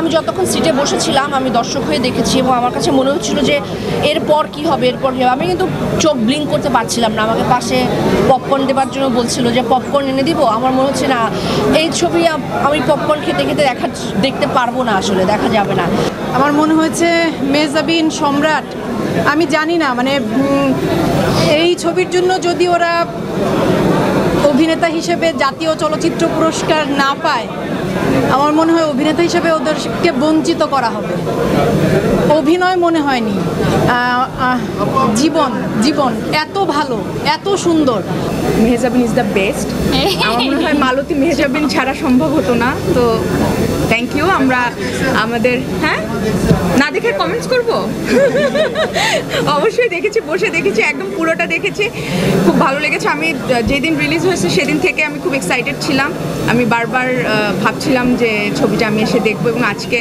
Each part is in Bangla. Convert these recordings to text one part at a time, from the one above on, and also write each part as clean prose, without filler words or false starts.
আমি যতক্ষণ সিটে বসেছিলাম আমি দর্শক হয়ে দেখেছি এবং আমার কাছে মনে হচ্ছিল যে এরপর কি হবে আমি কিন্তু চোখ ব্লিঙ্ক করতে পারছিলাম না। আমাকে পাশে পপকর্ন দেবার জন্য বলছিল যে পপকর্ন এনে দিব। আমার মনে হচ্ছে না এই ছবি আমি পপকর্ন খেতে খেতে দেখতে পারবো না, আসলে দেখা যাবে না। আমার মনে হয়েছে মেহজাবিন সম্রাট, আমি জানি না মানে এই ছবির জন্য যদি ওরা অভিনেতা হিসেবে জাতীয় চলচ্চিত্র পুরস্কার না পায়, আমার মনে হয় অভিনেতা হিসেবে ওদেরকে বঞ্চিত করা হবে। অভিনয় মনে হয়নি, জীবন এত ভালো, এত সুন্দর। Mehjabin is the best. আমার মনে হয় মালতী মেহজাবিন ছাড়া সম্ভব হতো না। তো থ্যাংক ইউ। আমরা আমাদের না দেখে কমেন্টস করব? অবশ্যই দেখেছি, বসে দেখেছি, একদম পুরোটা দেখেছি, খুব ভালো লেগেছে। আমি যেদিন রিলিজ হয়েছে সেদিন থেকে আমি খুব এক্সাইটেড ছিলাম। আমি বারবার ভাবছিলাম যে ছবিটা আমি এসে দেখবো এবং আজকে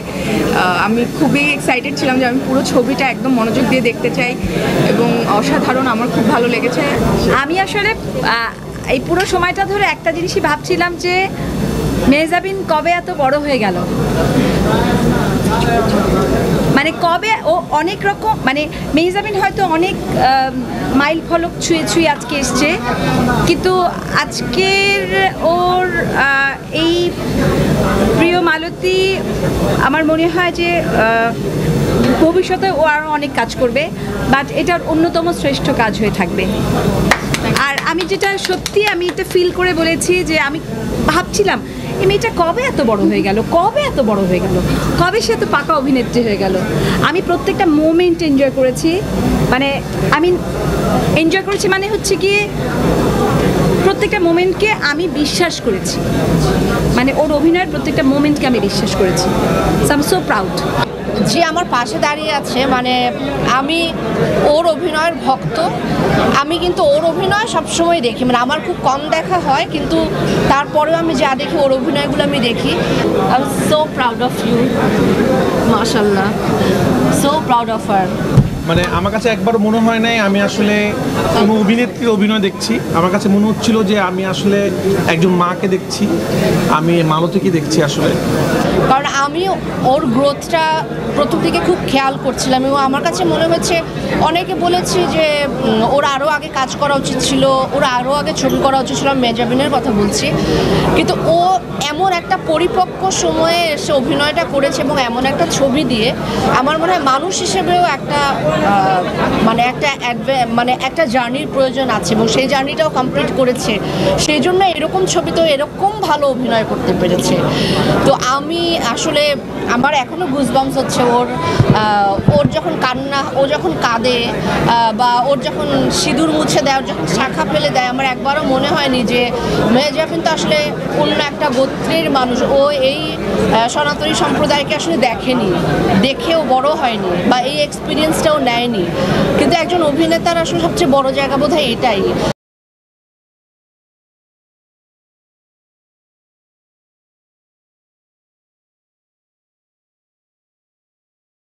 আমি খুবই এক্সাইটেড ছিলাম যে আমি পুরো ছবিটা একদম মনোযোগ দিয়ে দেখতে চাই এবং অসাধারণ, আমার খুব ভালো লেগেছে। আমি আসলে এই পুরো সময়টা ধরে একটা জিনিসই ভাবছিলাম যে মেহজাবিন কবে এত বড় হয়ে গেল, মানে কবে ও অনেক রকম, মানে মেহজাবিন হয়তো অনেক মাইল ফলক ছুঁয়ে আজকে এসছে, কিন্তু আজকের ওর এই প্রিয় মালতী আমার মনে হয় যে ভবিষ্যতে ও আরও অনেক কাজ করবে, বাট এটার অন্যতম শ্রেষ্ঠ কাজ হয়ে থাকবে। আর আমি যেটা সত্যি আমি এটা ফিল করে বলেছি যে আমি ভাবছিলাম এই মেয়েটা কবে এত বড় হয়ে গেল, কবে সে এত পাকা অভিনেত্রী হয়ে গেল। আমি প্রত্যেকটা মোমেন্ট এনজয় করেছি, মানে আমি এনজয় করেছি মানে হচ্ছে গিয়ে প্রত্যেকটা মোমেন্টকে আমি বিশ্বাস করেছি, মানে ওর অভিনয়ের প্রত্যেকটা মোমেন্টকে আমি বিশ্বাস করেছি। So I am so proud যে আমার পাশে দাঁড়িয়ে আছে, মানে আমি ওর অভিনয়ের ভক্ত। আমি কিন্তু ওর অভিনয় সবসময় দেখি, মানে আমার খুব কম দেখা হয়, কিন্তু তারপরেও আমি যা দেখি ওর অভিনয়গুলো আমি দেখি। I am so proud of you, মাশাআল্লাহ, সো প্রাউড অফ হার। মানে আমার কাছে একবারও মনে হয় নাই আমি আসলে কোনো অভিনেত্রীর অভিনয় দেখছি। আমার কাছে মনে হচ্ছিল যে আমি আসলে একজন মাকে দেখছি, আমি মালতীকে দেখছি আসলে। কারণ আমি ওর গ্রোথটা প্রথম থেকে খুব খেয়াল করছিলাম এবং আমার কাছে মনে হচ্ছে অনেকে বলেছি যে ওর আরও আগে কাজ করা উচিত ছিল, ওর আরও আগে ছবি করা উচিত ছিল, মেহজাবিনের কথা বলছি। কিন্তু ও এমন একটা পরিপক্ক সময়ে এসে অভিনয়টা করেছে এবং এমন একটা ছবি দিয়ে আমার মনে হয় মানুষ হিসেবেও একটা একটা জার্নির প্রয়োজন আছে এবং সেই জার্নিটাও কমপ্লিট করেছে। সেই জন্য এরকম ছবিতেও এরকম ভালো অভিনয় করতে পেরেছে। তো আমি আসলে আমার এখনও গুজবাম্পস হচ্ছে ওর যখন কান্না, ও যখন কাঁদে বা ওর যখন সিঁদুর মুছে দেয়, ওর যখন শাখা ফেলে দেয়, আমার একবারও মনে হয়নি যে মেহজাবিন তো আসলে অন্য একটা গোত্রের মানুষ, ও এই সনাতনী সম্প্রদায়কে আসলে দেখেও বড় হয়নি বা এই এক্সপিরিয়েন্সটাও নেয়নি। কিন্তু একজন অভিনেতার আসলে সবচেয়ে বড় জায়গা বোধহয় এটাই।